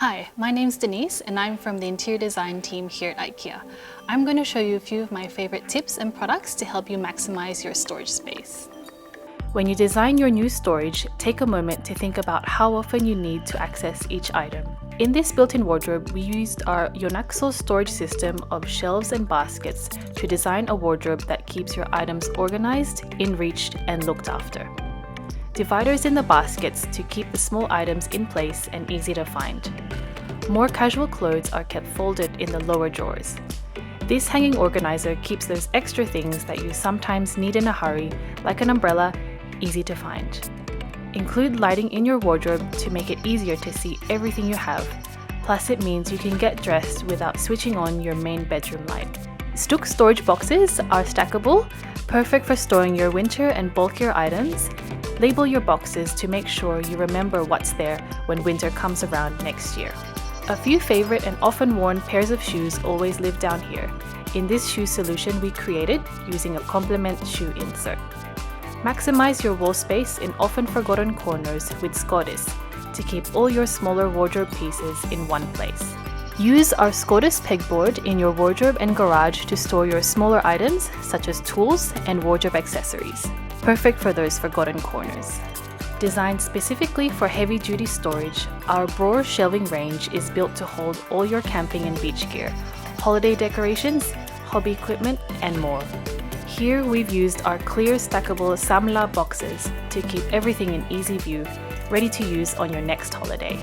Hi, my name's Denise and I'm from the interior design team here at IKEA. I'm going to show you a few of my favorite tips and products to help you maximize your storage space. When you design your new storage, take a moment to think about how often you need to access each item. In this built-in wardrobe, we used our Yonaxle storage system of shelves and baskets to design a wardrobe that keeps your items organized, in reach, and looked after. Dividers in the baskets to keep the small items in place and easy to find. More casual clothes are kept folded in the lower drawers. This hanging organizer keeps those extra things that you sometimes need in a hurry, like an umbrella, easy to find. Include lighting in your wardrobe to make it easier to see everything you have, plus it means you can get dressed without switching on your main bedroom light. STUK storage boxes are stackable, perfect for storing your winter and bulkier items. Label your boxes to make sure you remember what's there when winter comes around next year. A few favorite and often worn pairs of shoes always live down here. In this shoe solution we created using a KOMPLEMENT shoe insert. Maximize your wall space in often forgotten corners with SKADIS to keep all your smaller wardrobe pieces in one place. Use our SKADIS pegboard in your wardrobe and garage to store your smaller items such as tools and wardrobe accessories. Perfect for those forgotten corners. Designed specifically for heavy-duty storage, our Brawer shelving range is built to hold all your camping and beach gear, holiday decorations, hobby equipment, and more. Here we've used our clear stackable Samla boxes to keep everything in easy view, ready to use on your next holiday.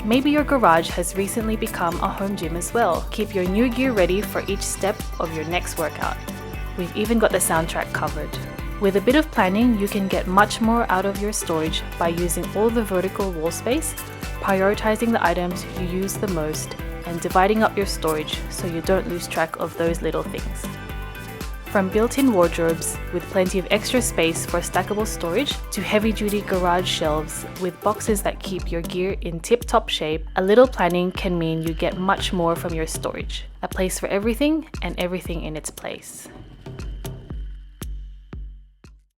Maybe your garage has recently become a home gym as well. Keep your new gear ready for each step of your next workout. We've even got the soundtrack covered. With a bit of planning, you can get much more out of your storage by using all the vertical wall space, prioritizing the items you use the most, and dividing up your storage so you don't lose track of those little things. From built-in wardrobes with plenty of extra space for stackable storage to heavy-duty garage shelves with boxes that keep your gear in tip-top shape, a little planning can mean you get much more from your storage. A place for everything and everything in its place.